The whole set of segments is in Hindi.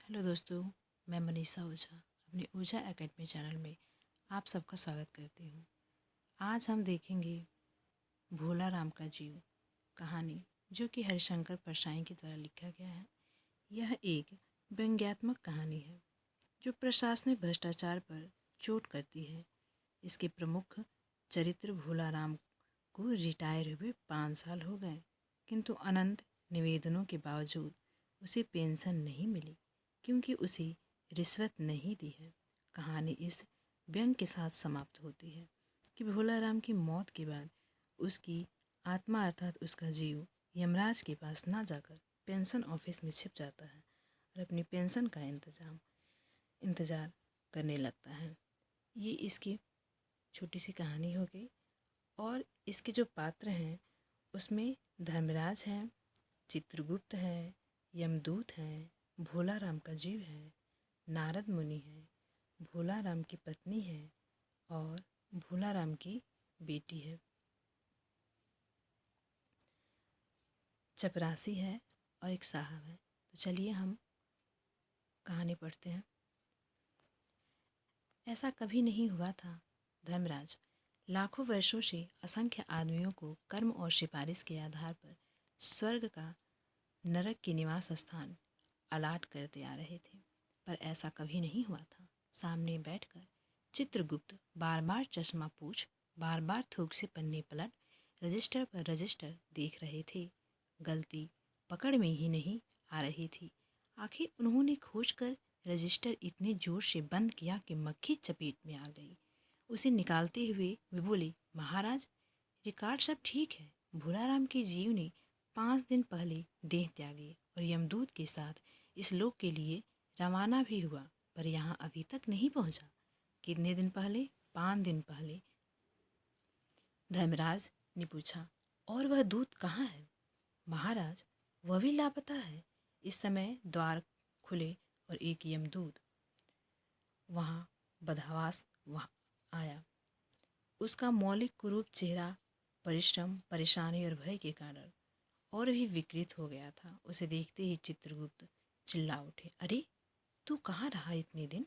हेलो दोस्तों, मैं मनीषा ओझा अपने ओझा एकेडमी चैनल में आप सबका स्वागत करती हूँ। आज हम देखेंगे भोला राम का जीव कहानी, जो कि हरिशंकर परसाई के द्वारा लिखा गया है। यह एक व्यंग्यात्मक कहानी है जो प्रशासनिक भ्रष्टाचार पर चोट करती है। इसके प्रमुख चरित्र भोला राम को रिटायर हुए 5 साल हो गए, किंतु अनंत निवेदनों के बावजूद उसे पेंशन नहीं मिली, क्योंकि उसे रिश्वत नहीं दी है। कहानी इस व्यंग के साथ समाप्त होती है कि भोला राम की मौत के बाद उसकी आत्मा अर्थात उसका जीव यमराज के पास ना जाकर पेंशन ऑफिस में छिप जाता है और अपनी पेंशन का इंतज़ार करने लगता है। ये इसकी छोटी सी कहानी हो गई। और इसके जो पात्र हैं उसमें धर्मराज हैं, चित्रगुप्त है, यमदूत है, भोला राम का जीव है, नारद मुनि है, भोला राम की पत्नी है और भोला राम की बेटी है, चपरासी है और एक साहब है। तो चलिए हम कहानी पढ़ते हैं। ऐसा कभी नहीं हुआ था धर्मराज। लाखों वर्षों से असंख्य आदमियों को कर्म और सिफारिश के आधार पर स्वर्ग का नरक के निवास स्थान अलाट करते आ रहे थे, पर ऐसा कभी नहीं हुआ था। सामने बैठकर चित्रगुप्त बार बार चश्मा पूछ, बार बार थूक से पन्ने पलट रजिस्टर पर रजिस्टर देख रहे थे। गलती पकड़ में ही नहीं आ रही थी। आखिर उन्होंने खोज कर रजिस्टर इतने जोर से बंद किया कि मक्खी चपेट में आ गई। उसे निकालते हुए वे बोले, महाराज, रिकॉर्ड सब ठीक है। भोला राम के जीव ने 5 दिन पहले देह त्यागी और यमदूत के साथ इस लोक के लिए रवाना भी हुआ, पर यहाँ अभी तक नहीं पहुँचा। कितने दिन पहले? 5 दिन पहले, धर्मराज ने पूछा। और वह दूत कहाँ है? महाराज, वह भी लापता है। इस समय द्वार खुले और एक यमदूत वहाँ बदहवास वहाँ आया। उसका मौलिक कुरूप चेहरा परिश्रम, परेशानी और भय के कारण और भी विकृत हो गया था। उसे देखते ही चित्रगुप्त चिल्ला उठे, अरे, तू कहाँ रहा इतने दिन?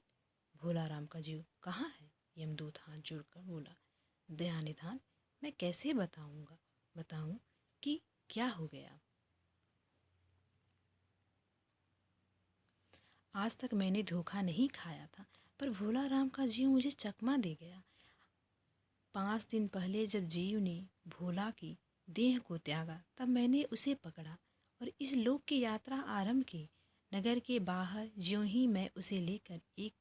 भोला राम का जीव कहाँ है? यमदूत हाथ जोड़कर बोला, दयानिधान, मैं कैसे बताऊं कि क्या हो गया। आज तक मैंने धोखा नहीं खाया था, पर भोला राम का जीव मुझे चकमा दे गया। 5 दिन पहले जब जीव ने भोला की देह को त्यागा, तब मैंने उसे पकड़ा और इस लोक की यात्रा आरंभ की। नगर के बाहर ज्यों ही मैं उसे लेकर एक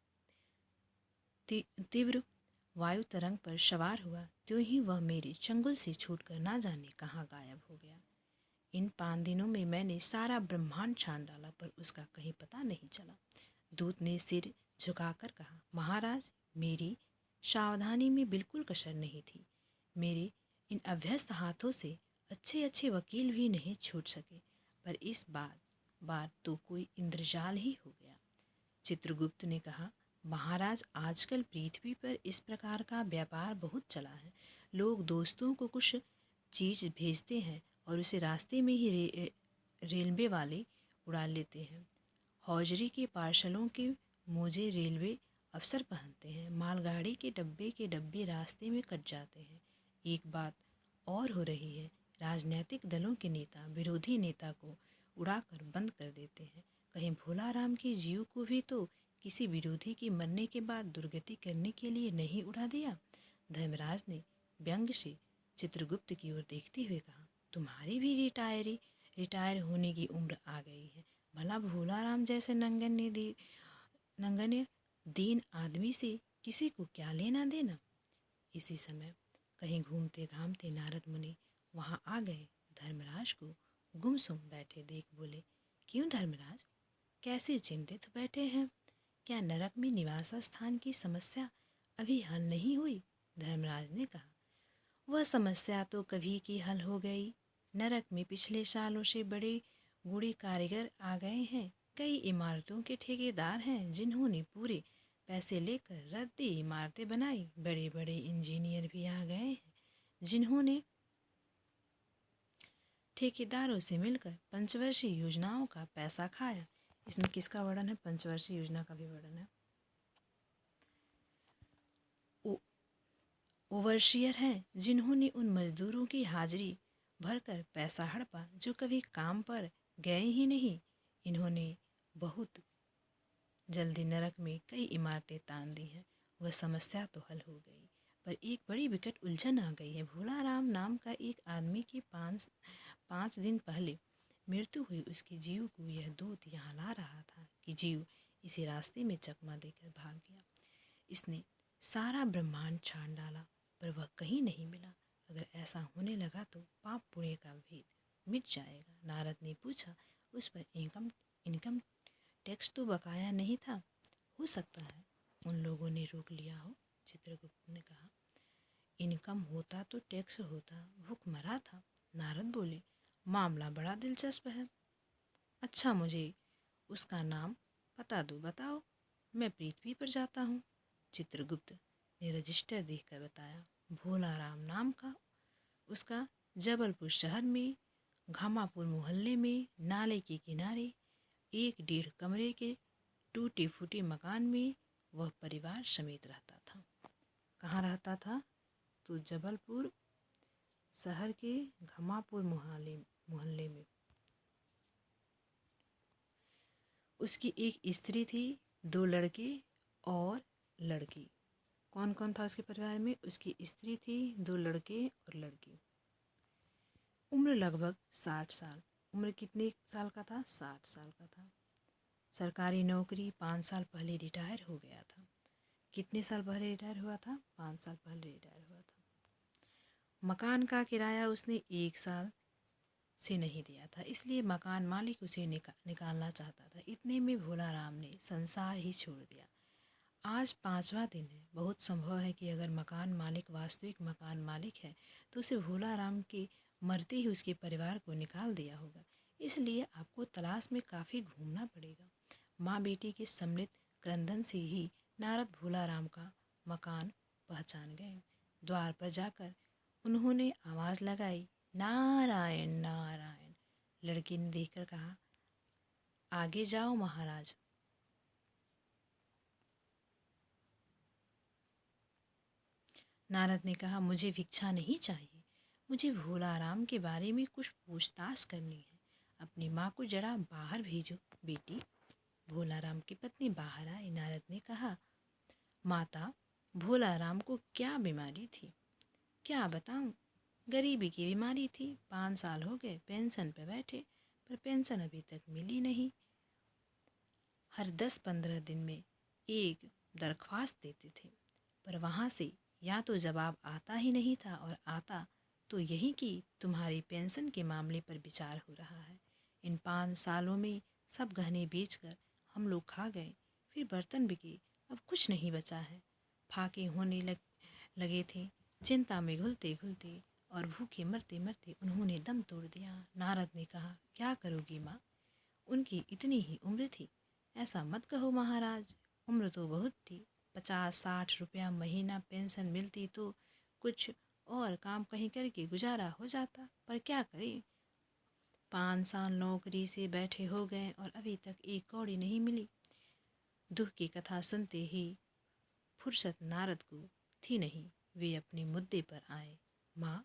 तीव्र वायु तरंग पर सवार हुआ, त्यों ही वह मेरे चंगुल से छूटकर ना जाने कहाँ गायब हो गया। इन 5 दिनों में मैंने सारा ब्रह्मांड छान डाला, पर उसका कहीं पता नहीं चला। दूत ने सिर झुकाकर कहा, महाराज, मेरी सावधानी में बिल्कुल कसर नहीं थी। मेरे इन अभ्यस्त हाथों से अच्छे अच्छे वकील भी नहीं छूट सके, पर इस बार तो कोई इंद्रजाल ही हो गया। चित्रगुप्त ने कहा, महाराज, आजकल पृथ्वी पर इस प्रकार का व्यापार बहुत चला है। लोग दोस्तों को कुछ चीज़ भेजते हैं और उसे रास्ते में ही रेलवे वाले उड़ा लेते हैं। हौजरी के पार्सलों के मोजे रेलवे अफसर पहनते हैं। मालगाड़ी के डब्बे रास्ते में कट जाते हैं। एक बात और हो रही है, राजनीतिक दलों के नेता विरोधी नेता को उड़ाकर बंद कर देते हैं। कहीं भोला राम के जीव को भी तो किसी विरोधी के मरने के बाद दुर्गति करने के लिए नहीं उड़ा दिया। धर्मराज ने व्यंग से चित्रगुप्त की ओर देखते हुए कहा, तुम्हारी भी रिटायर होने की उम्र आ गई है। भला भोला राम जैसे नंगन्य दीन आदमी से किसी को क्या लेना देना। इसी समय कहीं घूमते घामते नारद मुनि वहाँ आ गए। धर्मराज को गुमसुम बैठे देख बोले, क्यों धर्मराज, कैसे चिंतित बैठे हैं? क्या नरक में निवास स्थान की समस्या अभी हल नहीं हुई? धर्मराज ने कहा, वह समस्या तो कभी की हल हो गई। नरक में पिछले सालों से बड़े बूढ़े कारीगर आ गए हैं। कई इमारतों के ठेकेदार हैं जिन्होंने पूरे पैसे लेकर रद्दी इमारतें बनाई। बड़े बड़े इंजीनियर भी आ गए हैं जिन्होंने ठेकेदारों से मिलकर पंचवर्षीय योजनाओं का पैसा खाया। इसमें किसका वर्णन है? पंचवर्षीय योजना का भी वर्णन है। ओवरशियर हैं जिन्होंने उन मजदूरों की हाजिरी भरकर पैसा हड़पा जो कभी काम पर गए ही नहीं। इन्होंने बहुत जल्दी नरक में कई इमारतें तान दी हैं। वह समस्या तो हल हो गई, पर एक बड़ी विकट उलझन आ गई है। भोला राम नाम का एक आदमी की पाँच दिन पहले मृत्यु हुई। उसके जीव को यह दूत यहाँ ला रहा था कि जीव इसे रास्ते में चकमा देकर भाग गया। इसने सारा ब्रह्मांड छान डाला, पर वह कहीं नहीं मिला। अगर ऐसा होने लगा तो पाप पुण्य का भेद मिट जाएगा। नारद ने पूछा, उस पर इनकम टैक्स तो बकाया नहीं था? हो सकता है उन लोगों ने रोक लिया हो। चित्रगुप्त ने कहा, इनकम होता तो टैक्स होता, भूख मरा था। नारद बोले, मामला बड़ा दिलचस्प है। अच्छा, मुझे उसका नाम पता दो, बताओ, मैं पृथ्वी पर जाता हूँ। चित्रगुप्त ने रजिस्टर देखकर बताया, भोला राम नाम का उसका जबलपुर शहर में घामापुर मोहल्ले में नाले के किनारे 1.5 कमरे के टूटे फूटे मकान में वह परिवार समेत रहता था। कहाँ रहता था? तो जबलपुर शहर के घामापुर मोहल्ले में। उसकी एक स्त्री थी, 2 लड़के और लड़की। कौन कौन था उसके परिवार में? उसकी स्त्री थी, 2 लड़के और लड़की। उम्र लगभग 60 साल। उम्र कितने साल का था? 60 साल का था। सरकारी नौकरी, 5 साल पहले रिटायर हो गया था। कितने साल पहले रिटायर हुआ था? 5 साल पहले रिटायर हुआ था। मकान का किराया उसने 1 साल से नहीं दिया था, इसलिए मकान मालिक उसे निकालना चाहता था। इतने में भोला राम ने संसार ही छोड़ दिया। आज 5वां दिन है। बहुत संभव है कि अगर मकान मालिक वास्तविक मकान मालिक है तो उसे भोला राम के मरते ही उसके परिवार को निकाल दिया होगा। इसलिए आपको तलाश में काफ़ी घूमना पड़ेगा। माँ बेटी के सम्मिलित क्रंदन से ही नारद भोला राम का मकान पहचान गए। द्वार पर जाकर उन्होंने आवाज़ लगाई, नारायण नारायण। लड़की ने देखकर कहा, आगे जाओ महाराज। नारद ने कहा, मुझे भिक्षा नहीं चाहिए, मुझे भोला राम के बारे में कुछ पूछताछ करनी है। अपनी माँ को जरा बाहर भेजो बेटी। भोला राम की पत्नी बाहर आई। नारद ने कहा, माता, भोला राम को क्या बीमारी थी? क्या बताऊं, गरीबी की बीमारी थी। 5 साल हो गए पेंशन पे बैठे, पर पेंशन अभी तक मिली नहीं। हर 10-15 दिन में एक दरख्वास्त देते थे, पर वहाँ से या तो जवाब आता ही नहीं था, और आता तो यही कि तुम्हारी पेंशन के मामले पर विचार हो रहा है। इन 5 सालों में सब गहने बेचकर हम लोग खा गए, फिर बर्तन बिके, अब कुछ नहीं बचा है। फाके होने लगे थे। चिंता में घुलते घुलते और भूखे मरते मरते उन्होंने दम तोड़ दिया। नारद ने कहा, क्या करोगी माँ? उनकी इतनी ही उम्र थी। ऐसा मत कहो महाराज, उम्र तो बहुत थी। 50-60 रुपया महीना पेंशन मिलती तो कुछ और काम कहीं करके गुजारा हो जाता, पर क्या करें, 5 साल नौकरी से बैठे हो गए और अभी तक एक कौड़ी नहीं मिली। दुख की कथा सुनते ही फुर्सत नारद को थी नहीं। वे अपने मुद्दे पर आए। माँ,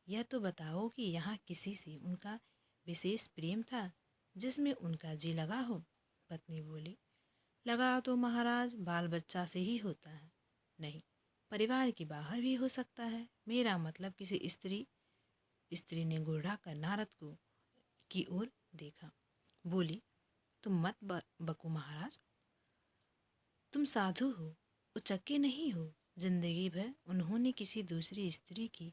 यह तो बताओ कि यहाँ किसी से उनका विशेष प्रेम था जिसमें उनका जी लगा हो? पत्नी बोली, लगा तो महाराज बाल बच्चा से ही होता है। नहीं, परिवार के बाहर भी हो सकता है। मेरा मतलब किसी स्त्री ने गुर्रा कर नारद को की ओर देखा। बोली, तुम मत बको महाराज, तुम साधु हो, उचक्के नहीं हो। जिंदगी भर उन्होंने किसी दूसरी स्त्री की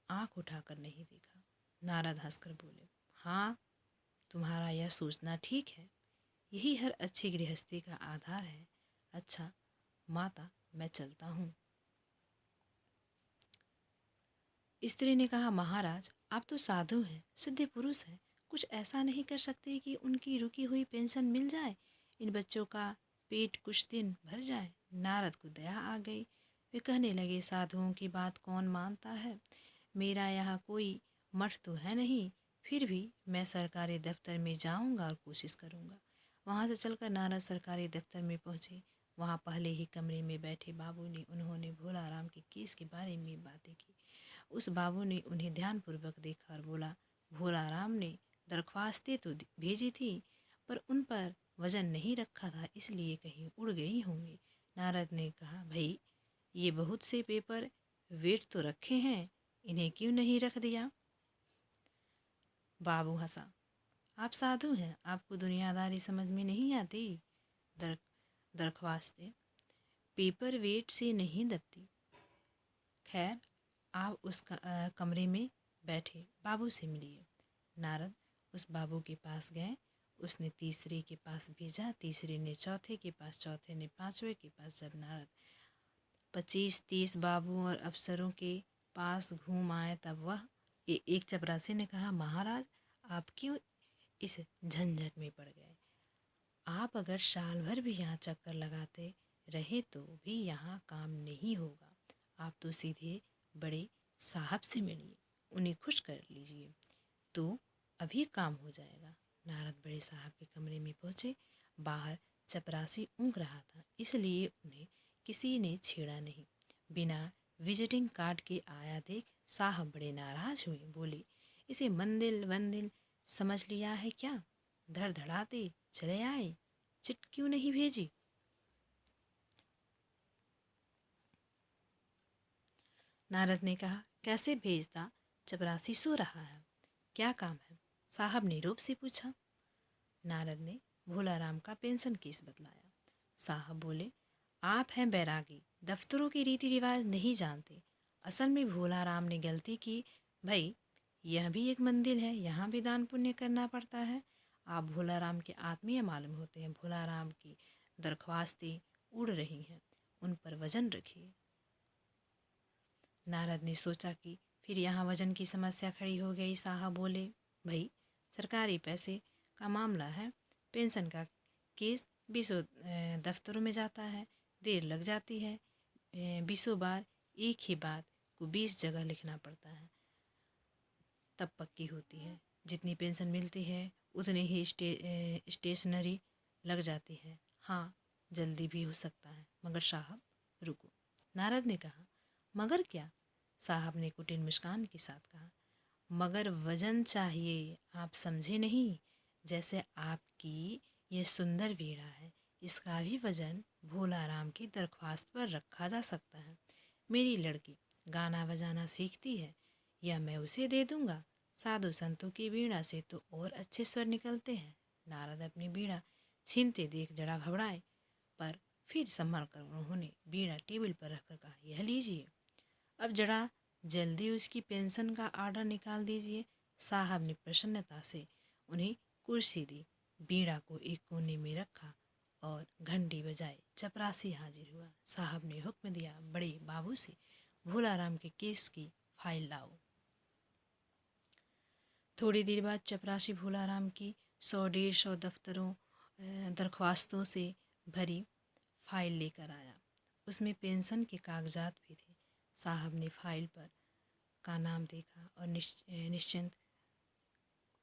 आंख उठाकर नहीं देखा। नारद हंसकर बोले, हाँ, तुम्हारा यह सोचना ठीक है। यही हर अच्छी गृहस्थी का आधार है। अच्छा माता, मैं चलता हूँ। स्त्री ने कहा, महाराज, आप तो साधु हैं, सिद्ध पुरुष हैं, कुछ ऐसा नहीं कर सकते कि उनकी रुकी हुई पेंशन मिल जाए, इन बच्चों का पेट कुछ दिन भर जाए? नारद को दया आ गई। वे कहने लगे, साधुओं की बात कौन मानता है? मेरा यहाँ कोई मठ तो है नहीं, फिर भी मैं सरकारी दफ्तर में जाऊंगा और कोशिश करूंगा। वहां से चलकर नारद सरकारी दफ्तर में पहुंचे। वहां पहले ही कमरे में बैठे बाबू ने उन्होंने भोलाराम के केस के बारे में बातें की। उस बाबू ने उन्हें ध्यानपूर्वक देखा और बोला, भोलाराम ने दरख्वास्तें तो भेजी थी, पर उन पर वजन नहीं रखा था, इसलिए कहीं उड़ गई होंगी। नारद ने कहा, भाई ये बहुत से पेपर वेट तो रखे हैं, इन्हें क्यों नहीं रख दिया? बाबू हंसा, आप साधु हैं, आपको दुनियादारी समझ में नहीं आती। दर दरख्वास्तें पेपर वेट से नहीं दबती। खैर, आप उस कमरे में बैठे बाबू से मिलिए। नारद उस बाबू के पास गए। उसने तीसरे के पास भेजा, तीसरे ने चौथे के पास, चौथे ने पांचवे के पास। जब नारद 25-30 बाबू और अफसरों के पास घूम आए तब वह एक चपरासी ने कहा, महाराज आप क्यों इस झंझट में पड़ गए? आप अगर साल भर भी यहाँ चक्कर लगाते रहे तो भी यहाँ काम नहीं होगा। आप तो सीधे बड़े साहब से मिलिए, उन्हें खुश कर लीजिए तो अभी काम हो जाएगा। नारद बड़े साहब के कमरे में पहुँचे। बाहर चपरासी ऊँघ रहा था, इसलिए उन्हें किसी ने छेड़ा नहीं। बिना विजिटिंग कार्ड के आया देख साहब बड़े नाराज हुए। बोले, इसे मंदिर वंदिल समझ लिया है क्या? धड़धड़ाते चले आए, चिट क्यों नहीं भेजी? नारद ने कहा, कैसे भेजता? चपरासी सो रहा है। क्या काम है? साहब ने रूप से पूछा। नारद ने भोलाराम का पेंशन केस बतलाया। साहब बोले, आप हैं बैरागी, दफ्तरों के रीति रिवाज नहीं जानते। असल में भोलाराम ने गलती की। भाई यह भी एक मंदिर है, यहाँ भी दान पुण्य करना पड़ता है। आप भोलाराम के आत्मीय मालूम होते हैं। भोलाराम की दरख्वास्तें उड़ रही हैं, उन पर वजन रखिए। नारद ने सोचा कि फिर यहाँ वजन की समस्या खड़ी हो गई। साहब बोले, भाई सरकारी पैसे का मामला है, पेंशन का केस 20 दफ्तरों में जाता है, देर लग जाती है। 20 बार एक ही बात को 20 जगह लिखना पड़ता है, तब पक्की होती है। जितनी पेंशन मिलती है उतनी ही स्टेशनरी लग जाती है। हाँ, जल्दी भी हो सकता है, मगर साहब रुको। नारद ने कहा, मगर क्या? साहब ने कुटिल मुस्कान के साथ कहा, मगर वजन चाहिए, आप समझे नहीं? जैसे आपकी ये सुंदर वीणा है, इसका भी वजन भोलाराम की दरख्वास्त पर रखा जा सकता है। मेरी लड़की गाना बजाना सीखती है, यह मैं उसे दे दूंगा। साधु संतों की वीणा से तो और अच्छे स्वर निकलते हैं। नारद अपनी वीणा छीनते देख जरा घबराए, पर फिर संभल कर उन्होंने वीणा टेबल पर रखकर कहा, यह लीजिए, अब जरा जल्दी उसकी पेंशन का आर्डर निकाल दीजिए। साहब ने प्रसन्नता से उन्हें कुर्सी दी, बीड़ा को एक कोने में रखा और घंटी बजाई। चपरासी हाजिर हुआ। साहब ने हुक्म दिया, बड़े बाबू से भोलाराम के केस की फाइल लाओ। थोड़ी देर बाद चपरासी भोलाराम की 100-150 दरख्वास्तों से भरी फाइल लेकर आया। उसमें पेंशन के कागजात भी थे। साहब ने फाइल पर का नाम देखा और निश्चिंत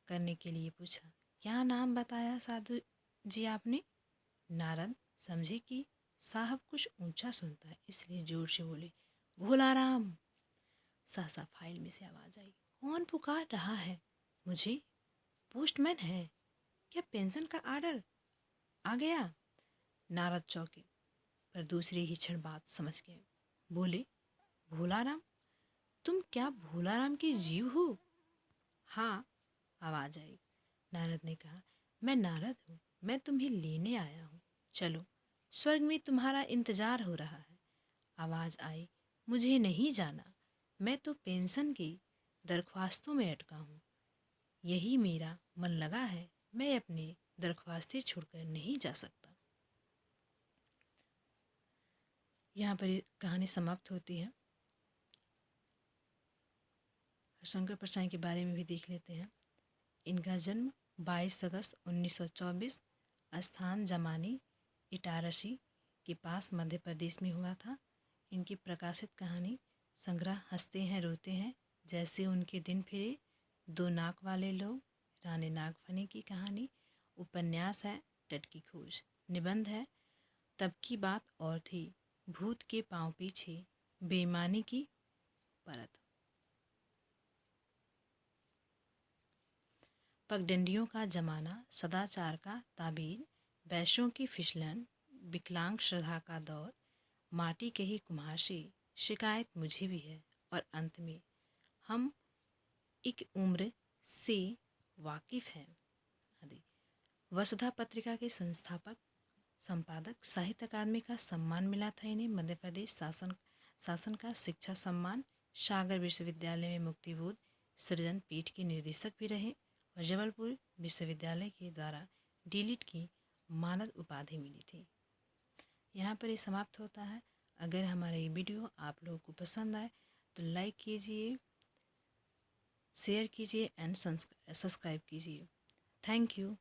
करने के लिए पूछा, क्या नाम बताया साधु जी आपने? नारद समझे कि साहब कुछ ऊंचा सुनता है, इसलिए जोर से बोले, भोलाराम। सहसा फाइल में से आवाज आई, कौन पुकार रहा है? मुझे? पोस्टमैन है क्या? पेंशन का आर्डर आ गया? नारद चौंके, पर दूसरे ही क्षण बात समझ गए। बोले, भोलाराम? तुम क्या भोलाराम के जीव हो? हाँ, आवाज आई। नारद ने कहा, मैं नारद हूँ, मैं तुम्हें लेने आया हूँ। चलो, स्वर्ग में तुम्हारा इंतजार हो रहा है। आवाज आई, मुझे नहीं जाना, मैं तो पेंशन की दरख्वास्तों में अटका हूँ। यही मेरा मन लगा है, मैं अपनी दरख्वास्तें छोड़कर नहीं जा सकता। यहाँ पर कहानी समाप्त होती है। शंकर परछाई के बारे में भी देख लेते हैं। इनका जन्म 22 अगस्त 1924 स्थान जमानी इटारसी के पास मध्य प्रदेश में हुआ था। इनकी प्रकाशित कहानी संग्रह हंसते हैं रोते हैं, जैसे उनके दिन फिरे, दो नाक वाले लोग, रानी नागफनी की कहानी। उपन्यास है टट की खोज। निबंध है तब की बात और थी, भूत के पांव पीछे, बेईमानी की परत। पगडंडियों का जमाना, सदाचार का ताबीज, वैश्यों की फिसलन, विकलांग श्रद्धा का दौर, माटी के ही कुम्हार से शिकायत मुझे भी है, और अंत में हम एक उम्र से वाकिफ हैं आदि। वसुधा पत्रिका के संस्थापक संपादक, साहित्य अकादमी का सम्मान मिला था इन्हें। मध्य प्रदेश शासन का शिक्षा सम्मान, सागर विश्वविद्यालय में मुक्तिबोध सृजन पीठ के निर्देशक भी रहे, और जबलपुर विश्वविद्यालय के द्वारा डीलिट की मानद उपाधि मिली थी। यहाँ पर ये समाप्त होता है। अगर हमारा ये वीडियो आप लोगों को पसंद आए तो लाइक कीजिए, शेयर कीजिए एंड सब्सक्राइब कीजिए। Thank you.